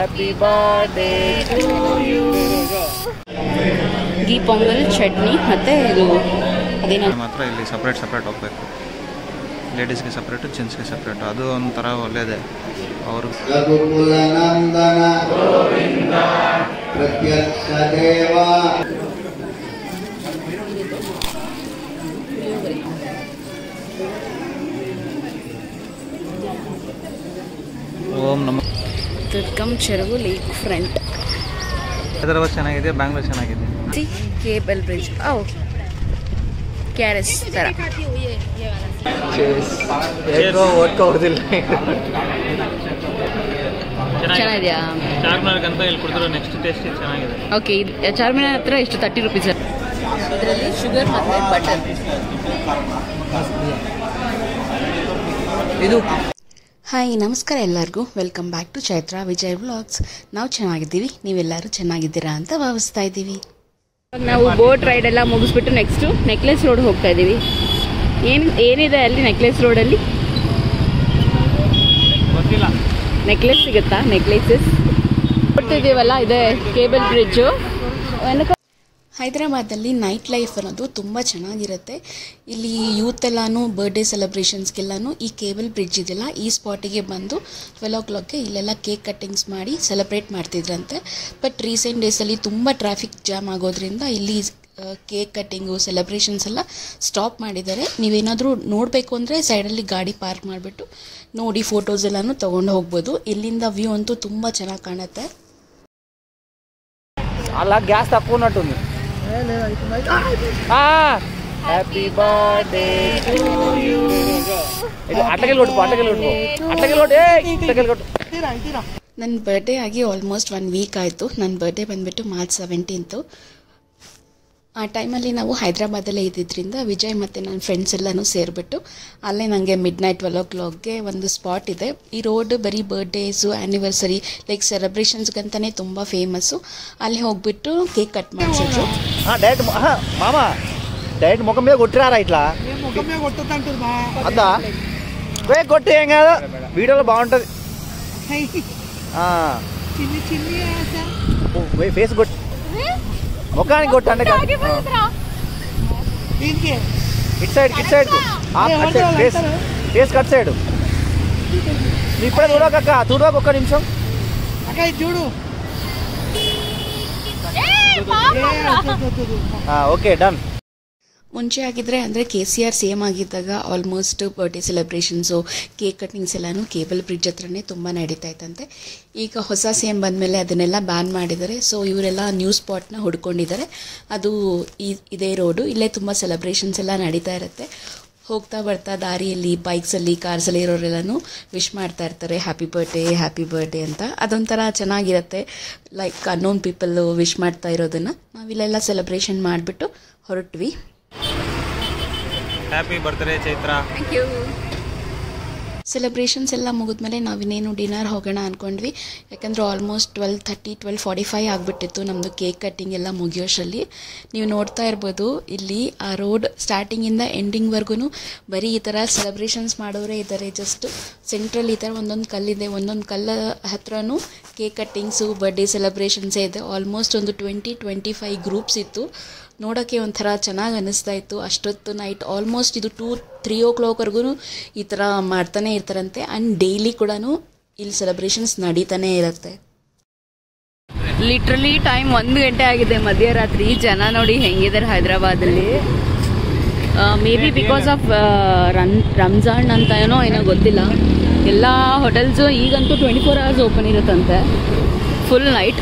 Happy birthday to you. ಘೀ ಪೊಂಗಲ್ ಚಟ್ನಿ ಮತ್ತು ಇದು ಅದೇನೋ ಮಾತ್ರ ಇಲ್ಲಿ ಸಪ್ರೇಟ್ ಹೋಗ್ಬೇಕು. ಲೇಡೀಸ್ಗೆ ಸಪ್ರೇಟು, ಜೆಂಟ್ಸ್ಗೆ ಸಪ್ರೇಟು. ಅದು ಒಂಥರ ಒಳ್ಳೆಯದೇ. ಅವರು ಓಂ ನಮ ದುರ್ಗಮ್ ಚೆರುವು ಲೇಕ್ ಫ್ರಂಟ್. ಹೈದರಾಬಾದ್ ಚೆನ್ನಾಗಿದೆ, ಬ್ಯಾಂಗ್ಳೂರ್ ಚೆನ್ನಾಗಿದೆ. ಕೇಬಲ್ ಬ್ರಿಡ್ಜ್ KRS ಥರ ಚೆನ್ನಾಗಿದೆಯಾ? ಚಾರ್ಮಿನಾರ್ಗಂತ ಇಲ್ಲಿ ಕುಡಿದ್ರು ನೆಕ್ಸ್ಟ್ ಟೇಸ್ಟ್ ಚೆನ್ನಾಗಿದೆ. ಓಕೆ, ಚಾರ್ಮಿನಾರ್ ಹತ್ರ ಎಷ್ಟು 30 ರೂಪೀಸ್. ಇದರಲ್ಲಿ ಶುಗರ್ ಮತ್ತು ಬಟರ್. ಇದು ಹಾಯ್, ನಮಸ್ಕಾರ ಎಲ್ಲರಿಗೂ. Welcome back to Chaitra Vijay vlogs. ನಾವು ಚೆನ್ನಾಗಿದ್ದೀವಿ, ನೀವೆಲ್ಲರೂ ಚೆನ್ನಾಗಿದ್ದೀರಾ ಅಂತ ಭಾವಿಸ್ತಾ ಇದ್ದೀವಿ. ನಾವು ಬೋಟ್ ರೈಡ್ ಎಲ್ಲ ಮುಗಿಸ್ಬಿಟ್ಟು ನೆಕ್ಸ್ಟು ನೆಕ್ಲೆಸ್ ರೋಡ್ ಹೋಗ್ತಾ ಇದ್ದೀವಿ. ಏನಿದೆ ಅಲ್ಲಿ ನೆಕ್ಲೆಸ್ ರೋಡಲ್ಲಿ? ನೆಕ್ಲೆಸ್ ಸಿಗುತ್ತಾ? ನೆಕ್ಲೆಸಸ್ ಕೊಡ್ತಿದ್ದೀವಲ್ಲ, ಇದೆ ಕೇಬಲ್ ಬ್ರಿಡ್ಜು. ಹೈದರಾಬಾದಲ್ಲಿ ನೈಟ್ ಲೈಫ್ ಅನ್ನೋದು ತುಂಬ ಚೆನ್ನಾಗಿರುತ್ತೆ. ಇಲ್ಲಿ ಯೂತ್ ಎಲ್ಲನೂ ಬರ್ಡೇ ಸೆಲೆಬ್ರೇಷನ್ಸ್ಗೆಲ್ಲನೂ ಈ ಕೇಬಲ್ ಬ್ರಿಡ್ಜ್ ಇದೆಯಲ್ಲ, ಈ ಸ್ಪಾಟಿಗೆ ಬಂದು 12 o'clockಗೆ ಇಲ್ಲೆಲ್ಲ ಕೇಕ್ ಕಟ್ಟಿಂಗ್ಸ್ ಮಾಡಿ ಸೆಲೆಬ್ರೇಟ್ ಮಾಡ್ತಿದ್ರಂತೆ. ಬಟ್ ರೀಸೆಂಟ್ ಡೇಸಲ್ಲಿ ತುಂಬ ಟ್ರಾಫಿಕ್ ಜಾಮ್ ಆಗೋದ್ರಿಂದ ಇಲ್ಲಿ ಕೇಕ್ ಕಟ್ಟಿಂಗು ಸೆಲೆಬ್ರೇಷನ್ಸ್ ಎಲ್ಲ ಸ್ಟಾಪ್ ಮಾಡಿದ್ದಾರೆ. ನೀವೇನಾದರೂ ನೋಡಬೇಕು ಅಂದರೆ ಸೈಡಲ್ಲಿ ಗಾಡಿ ಪಾರ್ಕ್ ಮಾಡಿಬಿಟ್ಟು ನೋಡಿ ಫೋಟೋಸ್ ಎಲ್ಲನೂ ತೊಗೊಂಡು ಹೋಗ್ಬೋದು. ಇಲ್ಲಿಂದ ವ್ಯೂ ಅಂತೂ ತುಂಬ ಚೆನ್ನಾಗಿ ಕಾಣುತ್ತೆ. ಅಲ್ಲ ಗ್ಯಾಸ್ ತಕ್ಕೊಂಡಟ್ಟು హ్యాపీ బర్త్డే టు యు. అట్లకెళ్ళి ನನ್ನ ಬರ್ಡೇ ಆಗಿ ಆಲ್ಮೋಸ್ಟ್ 1 ವೀಕ್ ಆಯಿತು. ನನ್ನ ಬರ್ಡೇ ಬಂದುಬಿಟ್ಟು March 17th. ಆ ಟೈಮಲ್ಲಿ ನಾವು ಹೈದರಾಬಾದಲ್ಲೇ ಇದ್ದಿದ್ದರಿಂದ ವಿಜಯ್ ಮತ್ತು ನನ್ನ ಫ್ರೆಂಡ್ಸ್ ಎಲ್ಲನೂ ಸೇರಿಬಿಟ್ಟು ಅಲ್ಲೇ ನನಗೆ ಮಿಡ್ನೈಟ್ 12 o'clockಗೆ ಒಂದು ಸ್ಪಾಟ್ ಇದೆ. ಈ ರೋಡ್ ಬರೀ ಬರ್ಡೇಸು, ಆ್ಯನಿವರ್ಸರಿ ಲೈಕ್ ಸೆಲೆಬ್ರೇಷನ್ಸ್ಗಂತಲೇ ತುಂಬ ಫೇಮಸ್ಸು. ಅಲ್ಲಿ ಹೋಗ್ಬಿಟ್ಟು ಕೇಕ್ ಕಟ್ ಮಾಡಿಸಿದ್ರು. డైరెక్ట్ ముఖం మీద కొట్టిరారా ఇట్లా? అదా కొట్టి ఏం కాదు, వీడియోలో బాగుంటుంది. ఫేస్ కొట్టి ముఖానికి కొట్టండి. It side face cut side. ఇప్పుడే చూడక చూడక ఒక్క నిమిషం చూడు. Okay done. ಮುಂಚೆ ಆಗಿದ್ದರೆ ಅಂದರೆ KCR ಸೇಮ್ ಆಗಿದ್ದಾಗ almost birthday celebrations, cake cuttings ಎಲ್ಲನೂ ಕೇಬಲ್ ಬ್ರಿಡ್ಜ್ ಹತ್ರನೇ ತುಂಬ ನಡೀತಾ ಇತ್ತಂತೆ. ಈಗ ಹೊಸ CM ಬಂದಮೇಲೆ ಅದನ್ನೆಲ್ಲ ಬ್ಯಾನ್ ಮಾಡಿದ್ದಾರೆ. ಸೊ ಇವರೆಲ್ಲ ನ್ಯೂ ಸ್ಪಾಟ್ನ ಹುಡ್ಕೊಂಡಿದ್ದಾರೆ. ಅದು ಇದೇ ರೋಡು. ಇಲ್ಲೇ ತುಂಬ ಸೆಲೆಬ್ರೇಷನ್ಸ್ ಎಲ್ಲ ನಡೀತಾ ಇರುತ್ತೆ. ಹೋಗ್ತಾ ಬರ್ತಾ ದಾರಿಯಲ್ಲಿ ಬೈಕ್ಸಲ್ಲಿ, ಕಾರ್ಸಲ್ಲಿ ಇರೋರೆಲ್ಲನೂ ವಿಶ್ ಮಾಡ್ತಾ ಇರ್ತಾರೆ, ಹ್ಯಾಪಿ ಬರ್ಡೇ ಅಂತ. ಅದೊಂಥರ ಚೆನ್ನಾಗಿರುತ್ತೆ. ಲೈಕ್ ಅನ್ನೋನ್ ಪೀಪಲ್ಲು ವಿಶ್ ಮಾಡ್ತಾ ಇರೋದನ್ನು ನಾವಿಲ್ಲೆಲ್ಲ ಸೆಲೆಬ್ರೇಷನ್ ಮಾಡಿಬಿಟ್ಟು ಹೊರಟ್ವಿ. Happy birthday Chaitra. Thank you. Celebrations ಎಲ್ಲ ಮುಗಿದ್ಮೇಲೆ ನಾವಿನ್ನೇನು ಡಿನ್ನರ್ ಹೋಗೋಣ ಅಂದ್ಕೊಂಡ್ವಿ. ಯಾಕಂದರೆ ಆಲ್ಮೋಸ್ಟ್ 12:30, 12:45 ಆಗಿಬಿಟ್ಟಿತ್ತು ನಮ್ಮದು ಕೇಕ್ ಕಟ್ಟಿಂಗ್ ಎಲ್ಲ ಮುಗಿಯೋಷ್ಟರಲ್ಲಿ. ನೀವು ನೋಡ್ತಾ ಇರ್ಬೋದು ಇಲ್ಲಿ ಆ ರೋಡ್ ಸ್ಟಾರ್ಟಿಂಗಿಂದ ಎಂಡಿಂಗ್ವರೆಗೂ ಬರೀ ಈ ಥರ ಸೆಲೆಬ್ರೇಷನ್ಸ್ ಮಾಡೋರೇ ಇದ್ದಾರೆ. ಜಸ್ಟ್ ಸೆಂಟ್ರಲ್ಲಿ ಈ ಥರ ಒಂದೊಂದು ಕಲ್ಲಿದೆ, ಒಂದೊಂದು ಕಲ್ಲ ಹತ್ರನೂ ಕೇಕ್ ಕಟ್ಟಿಂಗ್ಸು, ಬರ್ಡೇ ಸೆಲೆಬ್ರೇಷನ್ಸೇ ಇದೆ. ಆಲ್ಮೋಸ್ಟ್ ಒಂದು 20-25 ಗ್ರೂಪ್ಸ್ ಇತ್ತು. ನೋಡೋಕ್ಕೆ ಒಂಥರ ಚೆನ್ನಾಗಿ ಅನ್ನಿಸ್ತಾ ಇತ್ತು. ಅಷ್ಟೊತ್ತು ನೈಟ್ ಆಲ್ಮೋಸ್ಟ್ ಇದು 2-3 o'clockವರೆಗೂ ಈ ಥರ ಮಾಡ್ತಾನೆ ಇರ್ತಾರಂತೆ. ಆ್ಯಂಡ್ ಡೈಲಿ ಕೂಡ ಇಲ್ಲಿ ಸೆಲೆಬ್ರೇಷನ್ಸ್ ನಡೀತಾನೆ ಇರುತ್ತೆ. ಲಿಟ್ರಲಿ ಟೈಮ್ 1 ಗಂಟೆ ಆಗಿದೆ ಮಧ್ಯರಾತ್ರಿ. ಜನ ನೋಡಿ ಹೆಂಗಿದ್ದಾರೆ ಹೈದರಾಬಾದಲ್ಲಿ. Maybe because of Ramzan ಅಂತ ಏನೋ ಗೊತ್ತಿಲ್ಲ. ಎಲ್ಲ ಹೋಟೆಲ್ಸು ಈಗಂತೂ 24 hours ಓಪನ್ ಇರುತ್ತಂತೆ. ಫುಲ್ ನೈಟ್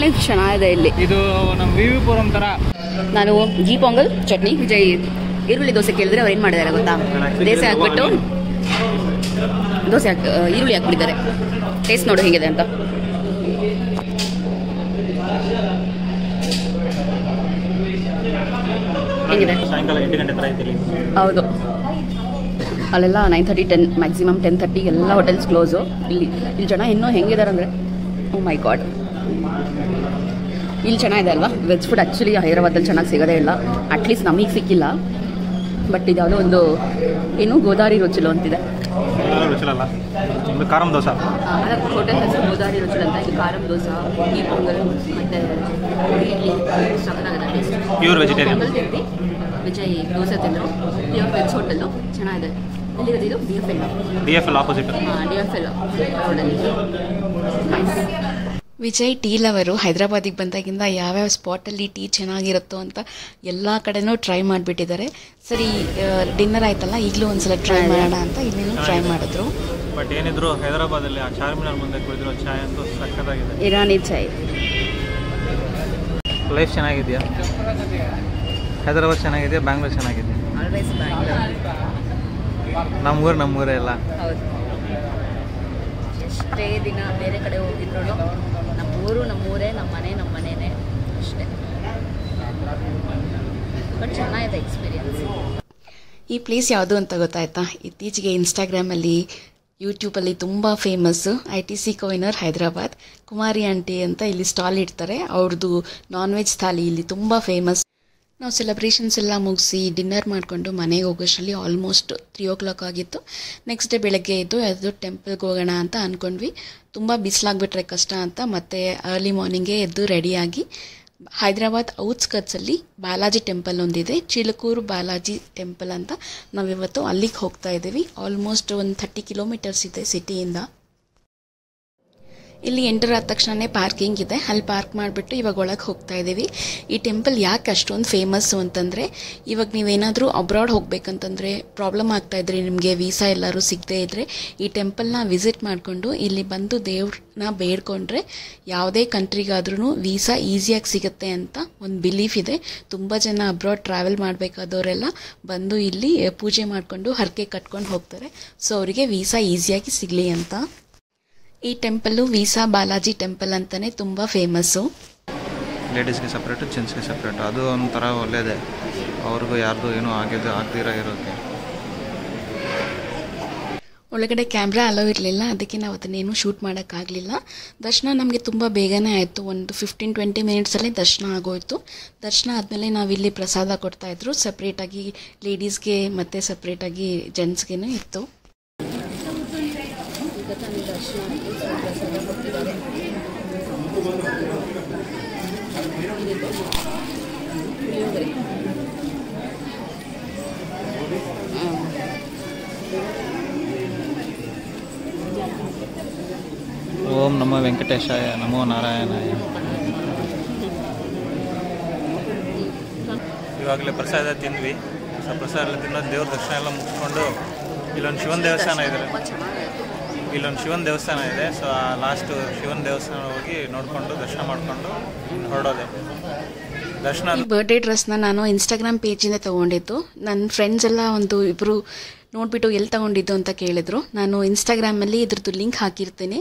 ಲೈಫ್ ಚೆನ್ನಾಗಿದೆ ಇಲ್ಲಿ. ಇದು ನಮ್ಮ ವಿವಿಪುರಂ ಥರ. ನಾನು ಘೀ ಪೊಂಗಲ್ ಚಟ್ನಿ, ವಿಜಯ್ ಈರುಳ್ಳಿ ದೋಸೆ ಕೇಳಿದ್ರೆ ಅವ್ರು ಏನು ಮಾಡಿದ್ದಾರೆ ಗೊತ್ತಾ? ದೋಸೆ ಹಾಕ್ಬಿಟ್ಟು ಈರುಳ್ಳಿ ಹಾಕ್ಬಿಟ್ಟಿದ್ದಾರೆ. ಟೇಸ್ಟ್ ನೋಡು ಹೇಗಿದೆ ಅಂತ. ಹೇಗಿದೆ? ಸಾಯಂಕಾಲ 8 ಗಂಟೆ ಥರ ಐತಿ. ಹೌದು, ಅಲ್ಲೆಲ್ಲ 9:30, 10 ಮ್ಯಾಕ್ಸಿಮಮ್ 10:30 ಎಲ್ಲ ಹೋಟೆಲ್ಸ್ ಕ್ಲೋಸು. ಇಲ್ಲಿ ಜನ ಇನ್ನೂ ಹೆಂಗಿದ್ದಾರೆ ಅಂದರೆ, ಓ ಮೈ ಗಾಡ್. ಇಲ್ಲಿ ಚೆನ್ನಾಗಿದೆ ಅಲ್ವಾ ವೆಜ್ ಫುಡ್. ಆ್ಯಕ್ಚುಲಿ ಹೈದರಾಬಾದಲ್ಲಿ ಚೆನ್ನಾಗಿ ಸಿಗೋದೇ ಇಲ್ಲ, ಅಟ್ಲೀಸ್ಟ್ ನಮಗೆ ಸಿಕ್ಕಿಲ್ಲ. ಬಟ್ ಇದು ಯಾವುದೋ ಒಂದು ಏನು ಗೋದಾವರಿ ರುಚಿಲು ಅಂತಿದೆ. ರುಚಿಲಲ್ಲ, ಒಂದು ಕಾರಂ ದೋಸೆ. ಹೋಟೆಲ್ ಹೆಸರು ಗೋದಾವರಿ ರುಚಿಲು ಅಂತ. ಇದು ಕಾರಂ ದೋಸೆ, ಈ ಪೊಂಗಲ್ ಮತ್ತು ಇಡ್ಲಿ ಸಕ್ಕತ್ತಾಗಿದೆ ಟೇಸ್ಟ್. Pure vegetarian. ಪೊಂಗಲ್ ತಿಂದು ವಿಜಯ್ ದೋಸೆ ತಿಂದರು. ಪ್ಯೂರ್ ವೆಜ್ ಹೋಟೆಲ್ಲು ಚೆನ್ನಾಗಿದೆ. ಎಲ್ಲಿರೋದು ಇದು? DFL opposite. DFL ರೋಡಲ್ಲಿ. ವಿಜಯ್ ಟೀ ಲವರು ಹೈದರಾಬಾದಿಗೆ ಬಂದಾಗಿಂದ ಯಾವ್ಯಾವ ಸ್ಪಾಟಲ್ಲಿ ಟೀ ಚೆನ್ನಾಗಿರುತ್ತೋ ಅಂತ ಎಲ್ಲ ಕಡೆನೂ ಟ್ರೈ ಮಾಡಿಬಿಟ್ಟಿದ್ದಾರೆ. ಸರಿ, ಡಿನ್ನರ್ ಆಯ್ತಲ್ಲ, ಈಗಲೂ ಒಂದ್ಸಲ ಟ್ರೈ ಮಾಡೋಣ ಅಂತ ಇಲ್ಲೇನು ಟ್ರೈ ಮಾಡಿದ್ರು. ಬಟ್ ಏನಿದ್ರು ಹೈದರಾಬಾದಲ್ಲಿ ಆ ಚಾರ್ಮಿನಾರ್ ಮುಂದೆ ಕುಡಿದಿರೋ ಚಾಯ್ ಅಂತೂ ಸಕ್ಕತ್ತಾಗಿದೆ. ಇರಾನಿ ಚಾಯ್. ಲೈಫ್ ಚೆನ್ನಾಗಿದೆಯಾ? ಹೈದರಾಬಾದ್ ಚೆನ್ನಾಗಿದೆಯಾ? ಬ್ಯಾಂಗ್ಳೂರ್ ಚೆನ್ನಾಗಿದೆಯಾ? ಆಲ್ವೇಸ್ ಬ್ಯಾಂಗ್ಳೂರ್. ನಮ್ಮೂರೇ ಎಲ್ಲ. ಹೌದು, ಎಷ್ಟೇ ದಿನ ಬೇರೆ ಕಡೆ ಹೋಗಿದ್ರು ನಮ್ಮೂರು ನಮ್ಮೂರೇ, ನಮ್ಮ ಮನೆಯೇ ಅಷ್ಟೇ. ಬಟ್ ಚೆನ್ನಾಗಿದೆ ಎಕ್ಸ್ಪೀರಿಯನ್ಸ್. ಈ ಪ್ಲೇಸ್ ಯಾವುದು ಅಂತ ಗೊತ್ತಾಯ್ತಾ? ಇತ್ತೀಚೆಗೆ ಇನ್ಸ್ಟಾಗ್ರಾಮಲ್ಲಿ ಯೂಟ್ಯೂಬಲ್ಲಿ ತುಂಬ ಫೇಮಸ್ಸು ITC ಕೋಹಿನೂರ್ ಹೈದರಾಬಾದ್. ಕುಮಾರಿ ಆಂಟಿ ಅಂತ ಇಲ್ಲಿ ಸ್ಟಾಲ್ ಇಡ್ತಾರೆ. ಅವ್ರದ್ದು ನಾನ್ ವೆಜ್ ಥಾಲಿ ಇಲ್ಲಿ ತುಂಬ ಫೇಮಸ್. ನಾವು ಸೆಲೆಬ್ರೇಷನ್ಸ್ ಎಲ್ಲ ಮುಗಿಸಿ ಡಿನ್ನರ್ ಮಾಡಿಕೊಂಡು ಮನೆಗೆ ಹೋಗೋಷ್ಟರಲ್ಲಿ ಆಲ್ಮೋಸ್ಟ್ 3 o'clock ಆಗಿತ್ತು. ನೆಕ್ಸ್ಟ್ ಡೇ ಬೆಳಗ್ಗೆ ಎದ್ದು ಅದು ಟೆಂಪಲ್ಗೆ ಹೋಗೋಣ ಅಂತ ಅಂದ್ಕೊಂಡ್ವಿ. ತುಂಬ ಬಿಸಿಲಾಗ್ಬಿಟ್ರೆ ಕಷ್ಟ ಅಂತ ಮತ್ತೆ ಅರ್ಲಿ ಮಾರ್ನಿಂಗೇ ಎದ್ದು ರೆಡಿಯಾಗಿ ಹೈದರಾಬಾದ್ ಔಟ್ಸ್ಕಟ್ಸಲ್ಲಿ ಬಾಲಾಜಿ ಟೆಂಪಲ್ ಒಂದಿದೆ, ಚಿಲಕೂರು ಬಾಲಾಜಿ ಟೆಂಪಲ್ ಅಂತ. ನಾವಿವತ್ತು ಅಲ್ಲಿಗೆ ಹೋಗ್ತಾ ಇದ್ದೀವಿ. ಆಲ್ಮೋಸ್ಟ್ ಒಂದು 30 kilometers ಇದೆ ಸಿಟಿಯಿಂದ. ಇಲ್ಲಿ ಎಂಟರ್ ಆದ ತಕ್ಷಣವೇ ಪಾರ್ಕಿಂಗ್ ಇದೆ, ಅಲ್ಲಿ ಪಾರ್ಕ್ ಮಾಡಿಬಿಟ್ಟು ಇವಾಗ ಒಳಗೆ ಹೋಗ್ತಾ ಇದ್ದೀವಿ. ಈ ಟೆಂಪಲ್ ಯಾಕೆ ಅಷ್ಟೊಂದು ಫೇಮಸ್ಸು ಅಂತಂದರೆ, ಇವಾಗ ನೀವೇನಾದರೂ ಅಬ್ರಾಡ್ ಹೋಗ್ಬೇಕಂತಂದರೆ ಪ್ರಾಬ್ಲಮ್ ಆಗ್ತಾಯಿದ್ರೆ, ನಿಮಗೆ ವೀಸಾ ಎಲ್ಲರೂ ಸಿಗದೇ ಇದ್ದರೆ ಈ ಟೆಂಪಲ್ನ ವಿಸಿಟ್ ಮಾಡಿಕೊಂಡು ಇಲ್ಲಿ ಬಂದು ದೇವ್ರನ್ನ ಬೇಡ್ಕೊಂಡ್ರೆ ಯಾವುದೇ ಕಂಟ್ರಿಗಾದ್ರೂ ವೀಸಾ ಈಸಿಯಾಗಿ ಸಿಗುತ್ತೆ ಅಂತ ಒಂದು ಬಿಲೀಫ್ ಇದೆ. ತುಂಬ ಜನ ಅಬ್ರಾಡ್ ಟ್ರಾವೆಲ್ ಮಾಡಬೇಕಾದವರೆಲ್ಲ ಬಂದು ಇಲ್ಲಿ ಪೂಜೆ ಮಾಡಿಕೊಂಡು ಹರಕೆ ಕಟ್ಕೊಂಡು ಹೋಗ್ತಾರೆ. ಸೊ ಅವರಿಗೆ ವೀಸಾ ಈಸಿಯಾಗಿ ಸಿಗಲಿ ಅಂತ. ಈ ಟೆಂಪಲ್ಲು ವೀಸಾ ಬಾಲಾಜಿ ಟೆಂಪಲ್ ಅಂತಲೇ ತುಂಬ ಫೇಮಸ್ಸು. ಲೇಡೀಸ್ಗೆ ಸಪ್ರೇಟು, ಜೆಂಟ್ಸ್ಗೆ ಸಪ್ರೇಟು. ಅದು ಒಂಥರ ಒಳ್ಳೆಯದೇ, ಅವ್ರಿಗೂ ಯಾರ್ದು ಏನೂ ಆಗದಿರ ಇರೋಕ್ಕೆ. ಒಳಗಡೆ ಕ್ಯಾಮ್ರಾ ಅಲೋ ಇರಲಿಲ್ಲ, ಅದಕ್ಕೆ ನಾವು ಅದನ್ನೇನು ಶೂಟ್ ಮಾಡೋಕ್ಕಾಗಲಿಲ್ಲ. ದರ್ಶನ ನಮಗೆ ತುಂಬ ಬೇಗನೆ ಆಯಿತು. ಒಂದು 15-20 minutesಲ್ಲೇ ದರ್ಶನ ಆಗೋಯಿತು. ದರ್ಶನ ಆದಮೇಲೆ ನಾವಿಲ್ಲಿ ಪ್ರಸಾದ ಕೊಡ್ತಾಯಿದ್ರು. ಸಪ್ರೇಟಾಗಿ ಲೇಡೀಸ್ಗೆ ಮತ್ತು ಸಪ್ರೇಟಾಗಿ ಜೆಂಟ್ಸ್ಗೇನೂ ಇತ್ತು. ಓಂ ನಮೋ ವೆಂಕಟೇಶಾಯ, ನಮೋ ನಾರಾಯಣಾಯ. ಇವಾಗಲೇ ಪ್ರಸಾದ ತಿಂದ್ವಿ. ಪ್ರಸಾದ ಎಲ್ಲ ತಿನ್ನೋದು, ದೇವ್ರ ದರ್ಶನ ಎಲ್ಲ ಮುಗಿಸ್ಕೊಂಡು ಇಲ್ಲೊಂದು ಶಿವನ ದೇವಸ್ಥಾನ ಇದೆ. ಸೊ ಲಾಸ್ಟ್ ಶಿವನ ದೇವಸ್ಥಾನ ಹೋಗಿ ನೋಡಿಕೊಂಡು ದರ್ಶನ ಮಾಡಿಕೊಂಡು ಹೊರಡೋದೆ. ಈ ಬರ್ಡೇ ಡ್ರೆಸ್ನ ನಾನು ಇನ್ಸ್ಟಾಗ್ರಾಮ್ ಪೇಜಿಂದ ತೊಗೊಂಡಿದ್ದು. ನನ್ನ ಫ್ರೆಂಡ್ಸ್ ಎಲ್ಲ ಇಬ್ಬರು ನೋಡಿಬಿಟ್ಟು ಎಲ್ಲಿ ತೊಗೊಂಡಿದ್ದು ಅಂತ ಕೇಳಿದ್ರು. ನಾನು ಇನ್ಸ್ಟಾಗ್ರಾಮಲ್ಲಿ ಇದ್ರದ್ದು ಲಿಂಕ್ ಹಾಕಿರ್ತೀನಿ.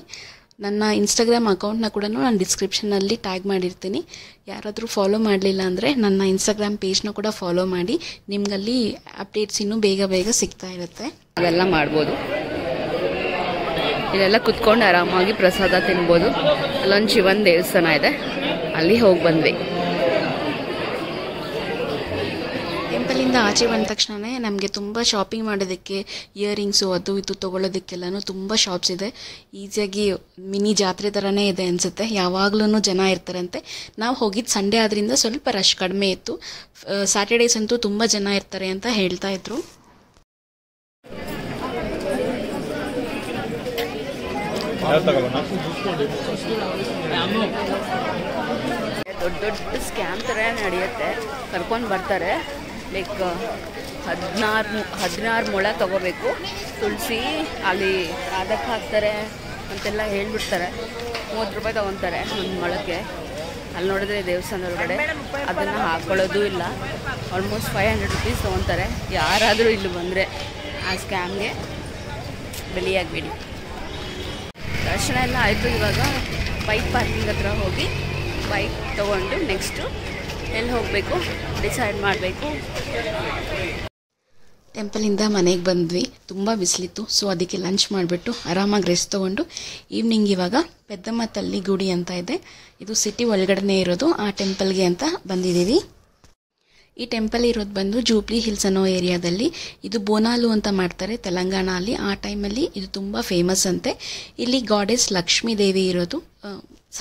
ನನ್ನ ಇನ್ಸ್ಟಾಗ್ರಾಮ್ ಅಕೌಂಟ್ನ ಕೂಡ ನಾನು ಡಿಸ್ಕ್ರಿಪ್ಷನಲ್ಲಿ ಟ್ಯಾಗ್ ಮಾಡಿರ್ತೀನಿ. ಯಾರಾದರೂ ಫಾಲೋ ಮಾಡಲಿಲ್ಲ ಅಂದರೆ ನನ್ನ ಇನ್ಸ್ಟಾಗ್ರಾಮ್ ಪೇಜ್ನ ಕೂಡ ಫಾಲೋ ಮಾಡಿ. ನಿಮ್ಗಲ್ಲಿ ಅಪ್ಡೇಟ್ಸ್ ಇನ್ನೂ ಬೇಗ ಸಿಗ್ತಾ ಇರುತ್ತೆ. ಅವೆಲ್ಲ ಮಾಡ್ಬೋದು. ಇಲ್ಲೆಲ್ಲ ಕುತ್ಕೊಂಡು ಆರಾಮಾಗಿ ಪ್ರಸಾದ ತಿನ್ಬೋದು. ಅಲ್ಲೊಂದು ಶಿವನ ದೇವಸ್ಥಾನ ಇದೆ, ಅಲ್ಲಿ ಹೋಗಿ ಬಂದ್ವಿ. ಟೆಂಪಲಿಂದ ಆಚೆ ಬಂದ ತಕ್ಷಣವೇ ನಮಗೆ ತುಂಬ ಶಾಪಿಂಗ್ ಮಾಡೋದಕ್ಕೆ, ಇಯರಿಂಗ್ಸು ಅದು ಇದು ತೊಗೊಳ್ಳೋದಕ್ಕೆಲ್ಲನೂ ತುಂಬ ಶಾಪ್ಸ್ ಇದೆ. ಈಸಿಯಾಗಿ ಮಿನಿ ಜಾತ್ರೆ ಥರನೇ ಇದೆ ಅನಿಸುತ್ತೆ. ಯಾವಾಗಲೂ ಜನ ಇರ್ತಾರಂತೆ. ನಾವು ಹೋಗಿದ್ದು ಸಂಡೇ ಆದ್ದರಿಂದ ಸ್ವಲ್ಪ ರಶ್ ಕಡಿಮೆ ಇತ್ತು. ಸ್ಯಾಟರ್ಡೇಸ್ ಅಂತೂ ತುಂಬ ಜನ ಇರ್ತಾರೆ ಅಂತ ಹೇಳ್ತಾ ಇದ್ರು. ದೊಡ್ಡ ಸ್ಕ್ಯಾಮ್ ಥರ ನಡೆಯುತ್ತೆ. ಕರ್ಕೊಂಡು ಬರ್ತಾರೆ. ಲೈಕ್ 16 ಮೊಳ ತೊಗೋಬೇಕು, ತುಳಸಿ ಅಲ್ಲಿ ಅದಕ್ಕೆ ಹಾಕ್ತಾರೆ ಅಂತೆಲ್ಲ ಹೇಳ್ಬಿಡ್ತಾರೆ. 30 ರೂಪಾಯಿ ತೊಗೊತಾರೆ ಒಂದು ಮೊಳಕ್ಕೆ. ಅಲ್ಲಿ ನೋಡಿದ್ರೆ ದೇವಸ್ಥಾನದೊಳಗಡೆ ಅದನ್ನು ಹಾಕ್ಕೊಳ್ಳೋದು ಇಲ್ಲ. Almost 500 rupees ತೊಗೊತಾರೆ. ಯಾರಾದರೂ ಇಲ್ಲಿ ಬಂದರೆ ಆ ಸ್ಕ್ಯಾಮ್ಗೆ ಬಲಿಯಾಗಬೇಡಿ. ದರ್ಶನ ಎಲ್ಲ ಆಯಿತು. ಇವಾಗ ಬೈಕ್ ಪಾರ್ಕಿಂಗ್ ಹತ್ರ ಹೋಗಿ ಬೈಕ್ ತೊಗೊಂಡು ನೆಕ್ಸ್ಟು ಎಲ್ಲಿ ಹೋಗಬೇಕು ಡಿಸೈಡ್ ಮಾಡಬೇಕು. ಟೆಂಪಲಿಂದ ಮನೆಗೆ ಬಂದ್ವಿ. ತುಂಬ ಬಿಸಿಲಿತ್ತು. ಸೊ ಅದಕ್ಕೆ ಲಂಚ್ ಮಾಡಿಬಿಟ್ಟು ಆರಾಮಾಗಿ ರೆಸ್ಟ್ ತೊಗೊಂಡು ಈವ್ನಿಂಗ್ ಇವಾಗ ಪೆದ್ದಮ್ಮ ತಲ್ಲಿ ಗುಡಿ ಅಂತ ಇದೆ, ಇದು ಸಿಟಿ ಒಳಗಡೆ ಇರೋದು, ಆ ಟೆಂಪಲ್ಗೆ ಅಂತ ಬಂದಿದ್ದೀವಿ. ಈ ಟೆಂಪಲ್ ಇರೋದು ಬಂದು ಜೂಬ್ಲಿ ಹಿಲ್ಸ್ ಅನ್ನೋ ಏರಿಯಾದಲ್ಲಿ. ಇದು ಬೋನಾಲು ಅಂತ ಮಾಡ್ತಾರೆ ತೆಲಂಗಾಣ ಅಲ್ಲಿ. ಆ ಟೈಮಲ್ಲಿ ಇದು ತುಂಬ ಫೇಮಸ್ ಅಂತೆ. ಇಲ್ಲಿ ಗಾಡೆಸ್ ಲಕ್ಷ್ಮೀ ದೇವಿ ಇರೋದು,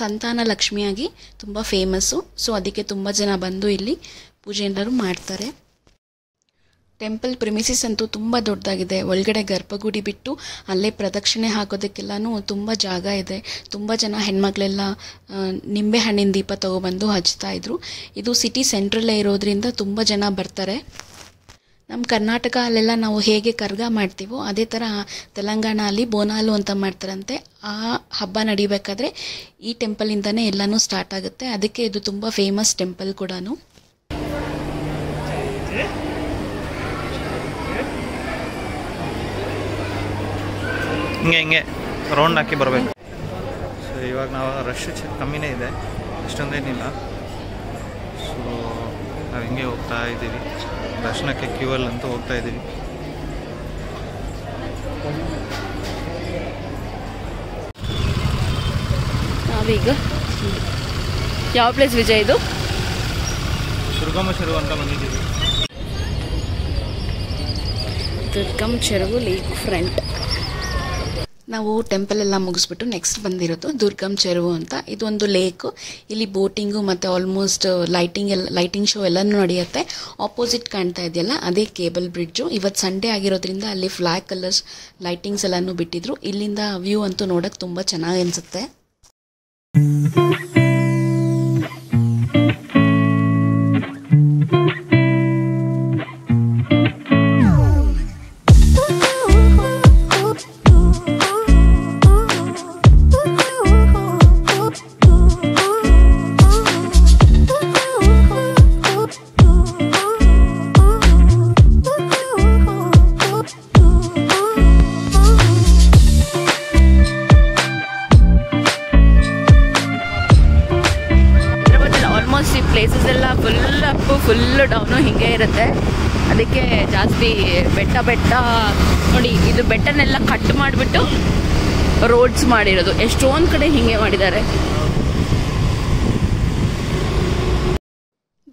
ಸಂತಾನ ಲಕ್ಷ್ಮಿಯಾಗಿ ತುಂಬ ಫೇಮಸ್ಸು. ಸೊ ಅದಕ್ಕೆ ತುಂಬ ಜನ ಬಂದು ಇಲ್ಲಿ ಪೂಜೆ ಎಲ್ಲರೂ ಮಾಡ್ತಾರೆ. ಟೆಂಪಲ್ ಪ್ರಿಮಿಸಿಸ್ ಅಂತೂ ತುಂಬ ದೊಡ್ಡದಾಗಿದೆ. ಒಳಗಡೆ ಗರ್ಭಗುಡಿ ಬಿಟ್ಟು ಅಲ್ಲೇ ಪ್ರದಕ್ಷಿಣೆ ಹಾಕೋದಕ್ಕೆಲ್ಲನೂ ತುಂಬ ಜಾಗ ಇದೆ. ತುಂಬ ಜನ ಹೆಣ್ಮಕ್ಳೆಲ್ಲ ನಿಂಬೆ ಹಣ್ಣಿನ ದೀಪ ತೊಗೊಬಂದು ಹಚ್ತಾ ಇದ್ರು. ಇದು ಸಿಟಿ ಸೆಂಟ್ರಲ್ಲೇ ಇರೋದ್ರಿಂದ ತುಂಬ ಜನ ಬರ್ತಾರೆ. ನಮ್ಮ ಕರ್ನಾಟಕ ಅಲ್ಲೆಲ್ಲ ನಾವು ಹೇಗೆ ಕರ್ಗ ಮಾಡ್ತೀವೋ ಅದೇ ಥರ ತೆಲಂಗಾಣ ಅಲ್ಲಿ ಬೋನಾಲು ಅಂತ ಮಾಡ್ತಾರಂತೆ. ಆ ಹಬ್ಬ ನಡಿಬೇಕಾದ್ರೆ ಈ ಟೆಂಪಲಿಂದನೇ ಎಲ್ಲನೂ ಸ್ಟಾರ್ಟ್ ಆಗುತ್ತೆ. ಅದಕ್ಕೆ ಇದು ತುಂಬ ಫೇಮಸ್ ಟೆಂಪಲ್ ಕೂಡ. ಹಿಂಗೆ ರೌಂಡ್ ಹಾಕಿ ಬರಬೇಕು. ಸೊ ಇವಾಗ ನಾವು ರಶ್ ಕಮ್ಮಿನೇ ಇದೆ, ಅಷ್ಟೊಂದೇನಿಲ್ಲ. ಸೊ ನಾವು ಹಿಂಗೆ ಹೋಗ್ತಾ ಇದ್ದೀವಿ, ದರ್ಶನಕ್ಕೆ ಕ್ಯೂವಲ್ಲಿ ಅಂತೂ ಹೋಗ್ತಾ ಇದ್ದೀವಿ. ನಾವೀಗ ಯಾವ ಪ್ಲೇಸ್ ವಿಜಯ್? ಇದು ದುರ್ಗಮ್ಮ ಚೆರುವು ಅಂತ ಬಂದಿದ್ದೀವಿ. ದುರ್ಗಮ್ ಚೆರುವು ಲೇಕ್ ಫ್ರಂಟ್. ನಾವು ಟೆಂಪಲ್ ಎಲ್ಲ ಮುಗಿಸ್ಬಿಟ್ಟು ನೆಕ್ಸ್ಟ್ ಬಂದಿರೋದು ದುರ್ಗಮ್ ಚೆರುವು ಅಂತ. ಇದೊಂದು ಲೇಕು. ಇಲ್ಲಿ ಬೋಟಿಂಗು ಮತ್ತು ಆಲ್ಮೋಸ್ಟ್ ಲೈಟಿಂಗ್ ಶೋ ಎಲ್ಲನೂ ನಡೆಯುತ್ತೆ. ಆಪೋಸಿಟ್ ಕಾಣ್ತಾ ಇದೆಯಲ್ಲ ಅದೇ ಕೇಬಲ್ ಬ್ರಿಡ್ಜು. ಇವತ್ತು ಸಂಡೇ ಆಗಿರೋದ್ರಿಂದ ಅಲ್ಲಿ ಫ್ಲಾಗ್ ಕಲರ್ಸ್ ಲೈಟಿಂಗ್ಸ್ ಎಲ್ಲನೂ ಬಿಟ್ಟಿದ್ರು. ಇಲ್ಲಿಂದ ವ್ಯೂ ಅಂತೂ ನೋಡೋಕ್ಕೆ ತುಂಬ ಚೆನ್ನಾಗಿ ಅನಿಸುತ್ತೆ. ಪ್ಲೇಸಸ್ ಎಲ್ಲ ಫುಲ್ ಅಪ್ಪು ಫುಲ್ ಡೌನು ಹಿಂಗೆ ಇರುತ್ತೆ. ಅದಕ್ಕೆ ಜಾಸ್ತಿ ಬೆಟ್ಟ ನೋಡಿ, ಇದು ಬೆಟ್ಟನೆಲ್ಲ ಕಟ್ ಮಾಡಿಬಿಟ್ಟು ರೋಡ್ಸ್ ಮಾಡಿರೋದು. ಎಷ್ಟೊಂದು ಕಡೆ ಹಿಂಗೆ ಮಾಡಿದ್ದಾರೆ.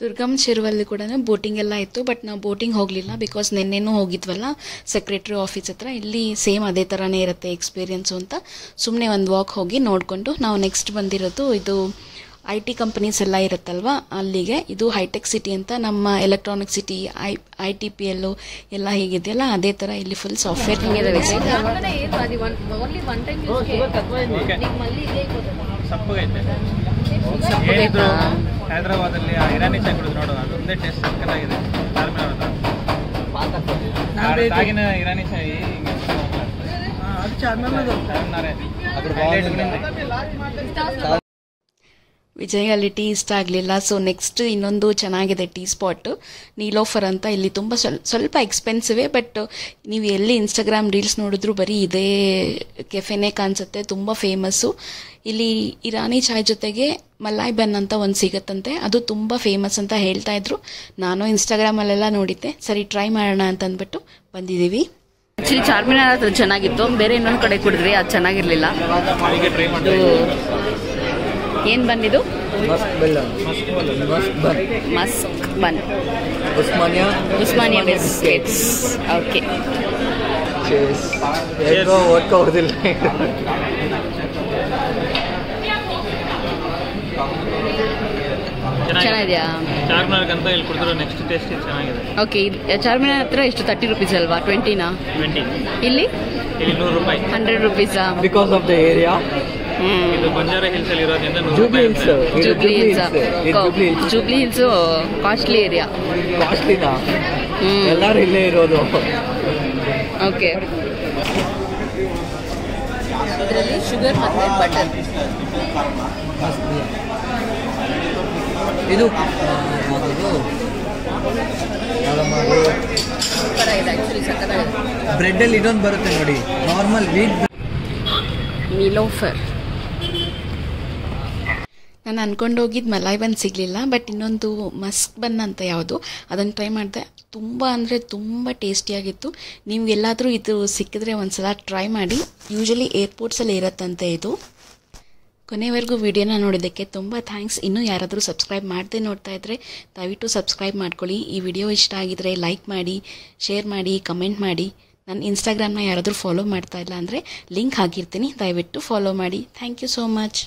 ದುರ್ಗಮ್ ಚೆರುವಲ್ಲಿ ಕೂಡ ಬೋಟಿಂಗ್ ಎಲ್ಲ ಇತ್ತು. ಬಟ್ ನಾವು ಬೋಟಿಂಗ್ ಹೋಗಲಿಲ್ಲ, ಬಿಕಾಸ್ ನಿನ್ನೆನೂ ಹೋಗಿದ್ವಲ್ಲ ಸೆಕ್ರೆಟ್ರಿ ಆಫೀಸ್ ಹತ್ರ. ಇಲ್ಲಿ ಸೇಮ್ ಅದೇ ಥರನೇ ಇರುತ್ತೆ ಎಕ್ಸ್ಪೀರಿಯನ್ಸು ಅಂತ ಸುಮ್ಮನೆ ಒಂದು ವಾಕ್ ಹೋಗಿ ನೋಡಿಕೊಂಡು ನಾವು ನೆಕ್ಸ್ಟ್ ಬಂದಿರೋದು ಇದು IT ಕಂಪನೀಸ್ ಎಲ್ಲ ಇರುತ್ತಲ್ವ ಅಲ್ಲಿಗೆ. ಇದು ಹೈಟೆಕ್ ಸಿಟಿ ಅಂತ, ನಮ್ಮ ಎಲೆಕ್ಟ್ರಾನಿಕ್ ಸಿಟಿ ITPL ಎಲ್ಲ ಹೀಗಿದೆಯಲ್ಲ ಅದೇ ಥರ ಇಲ್ಲಿ ಫುಲ್ ಸಾಫ್ಟ್ವೇರ್ ಹೈದರಾಬಾದಲ್ಲಿ ಇರಾನಿ ಚಾಯ್ ಕುಡಿದು ನೋಡೋದು, ಅದೊಂದೇ ಟೇಸ್ಟ್ ಸಕ್ಕತ್ತಾಗಿದೆ. ಇರಾನಿ ಚಾಯ್ ವಿಜಯಲ್ಲಿ ಟೀ ಇಷ್ಟ ಆಗಲಿಲ್ಲ. ಸೊ ನೆಕ್ಸ್ಟ್ ಇನ್ನೊಂದು ಚೆನ್ನಾಗಿದೆ ಟೀ ಸ್ಪಾಟ್, ನೀಲೋಫರ್ ಅಂತ. ಇಲ್ಲಿ ತುಂಬ ಸ್ವಲ್ಪ ಎಕ್ಸ್ಪೆನ್ಸಿವೇ, ಬಟ್ ನೀವು ಎಲ್ಲಿ ಇನ್ಸ್ಟಾಗ್ರಾಮ್ ರೀಲ್ಸ್ ನೋಡಿದ್ರು ಬರೀ ಇದೇ ಕೆಫೆನೇ ಕಾಣಿಸುತ್ತೆ. ತುಂಬ ಫೇಮಸ್ಸು. ಇಲ್ಲಿ ಇರಾನಿ ಚಾಯ್ ಜೊತೆಗೆ ಮಲಾಯ್ ಬನ್ ಅಂತ ಒಂದು ಸಿಗುತ್ತಂತೆ, ಅದು ತುಂಬ ಫೇಮಸ್ ಅಂತ ಹೇಳ್ತಾ ಇದ್ರು. ನಾನು ಇನ್ಸ್ಟಾಗ್ರಾಮಲ್ಲೆಲ್ಲ ನೋಡಿದ್ದೆ, ಸರಿ ಟ್ರೈ ಮಾಡೋಣ ಅಂತ ಅಂದ್ಬಿಟ್ಟು ಬಂದಿದ್ದೀವಿ. ಆ್ಯಕ್ಚುಲಿ ಚಾರ್ಮಿನಾರ್ ಹತ್ರ ಚೆನ್ನಾಗಿತ್ತು, ಬೇರೆ ಇನ್ನೊಂದು ಕಡೆ ಕುಡಿದ್ರಿ ಅದು ಚೆನ್ನಾಗಿರಲಿಲ್ಲ. ಏನು ಬಂದಿದ್ದು? ಮಸ್ಕ್ ಬನ್, ಉಸ್ಮಾನಿಯಾ ಬಿಸ್ಕೆಟ್ಸ್. ಓಕೆ, ಚೆನ್ನಾಗಿದೆಯಾ? ಚಾರ್ಮಿನಾರ್ ಅಂತ ಇಲ್ಲಿ ಕುಡಿದ್ರು ನೆಕ್ಸ್ಟ್ ಟೇಸ್ಟ್ ಚೆನ್ನಾಗಿದೆ. ಓಕೆ, ಚಾರ್ಮಿನಾರ್ ಹತ್ರ ಎಷ್ಟು 30 ರೂಪೀಸ್ ಅಲ್ವಾ? 20 ಇಲ್ಲಿ 100 ರೂಪಾಯಿ, 100 ರೂಪೀಸಾ? Because of the area. ಇದು ಬಂಜಾರ ಹಿಲ್ಸ್ ಅಲ್ಲಿ ಇರೋದ್ರಿಂದ ಜೂಬ್ಲಿ ಹಿಲ್ಸ್ ಕಾಸ್ಟ್ಲಿ ಏರಿಯಾ. ಕಾಸ್ಟ್ಲಿನಾ? ಎಲ್ಲರೂ ಇಲ್ಲೇ ಇರೋದು. ಓಕೆ, ಇದರಲ್ಲಿ ಶುಗರ್ ಮತ್ತೆ ಬಟರ್. ಇದು ಬ್ರೆಡ್ ಅಲ್ಲಿ ಇದೊಂದು ಬರುತ್ತೆ ನೋಡಿ, ನಾರ್ಮಲ್ ವೀಟ್ ನೀಲೋಫರ್. ನಾನು ಅನ್ಕೊಂಡೋಗಿದ್ದು ಮಲಾಯ್ ಬನ್ ಸಿಗಲಿಲ್ಲ, ಬಟ್ ಇನ್ನೊಂದು ಮಸ್ಕ್ ಬನ್ ಅಂತ ಯಾವುದು ಅದನ್ನು ಟ್ರೈ ಮಾಡಿದೆ. ತುಂಬ ಅಂದರೆ ತುಂಬ ಟೇಸ್ಟಿಯಾಗಿತ್ತು. ನೀವು ಎಲ್ಲಾದರೂ ಇದು ಸಿಕ್ಕಿದ್ರೆ ಒಂದು ಸಲ ಟ್ರೈ ಮಾಡಿ. ಯೂಶಲಿ ಏರ್ಪೋರ್ಟ್ಸಲ್ಲಿ ಇರುತ್ತಂತೆ ಇದು. ಕೊನೆವರೆಗೂ ವಿಡಿಯೋನ ನೋಡಿದ್ದಕ್ಕೆ ತುಂಬ ಥ್ಯಾಂಕ್ಸ್. ಇನ್ನೂ ಯಾರಾದರೂ ಸಬ್ಸ್ಕ್ರೈಬ್ ಮಾಡದೆ ನೋಡ್ತಾ ಇದ್ದರೆ ದಯವಿಟ್ಟು ಸಬ್ಸ್ಕ್ರೈಬ್ ಮಾಡ್ಕೊಳ್ಳಿ. ಈ ವಿಡಿಯೋ ಇಷ್ಟ ಆಗಿದರೆ ಲೈಕ್ ಮಾಡಿ, ಶೇರ್ ಮಾಡಿ, ಕಮೆಂಟ್ ಮಾಡಿ. ನನ್ನ ಇನ್ಸ್ಟಾಗ್ರಾಮ್ನ ಯಾರಾದರೂ ಫಾಲೋ ಮಾಡ್ತಾ ಇಲ್ಲ ಅಂದರೆ ಲಿಂಕ್ ಹಾಕಿರ್ತೀನಿ, ದಯವಿಟ್ಟು ಫಾಲೋ ಮಾಡಿ. Thank you so much.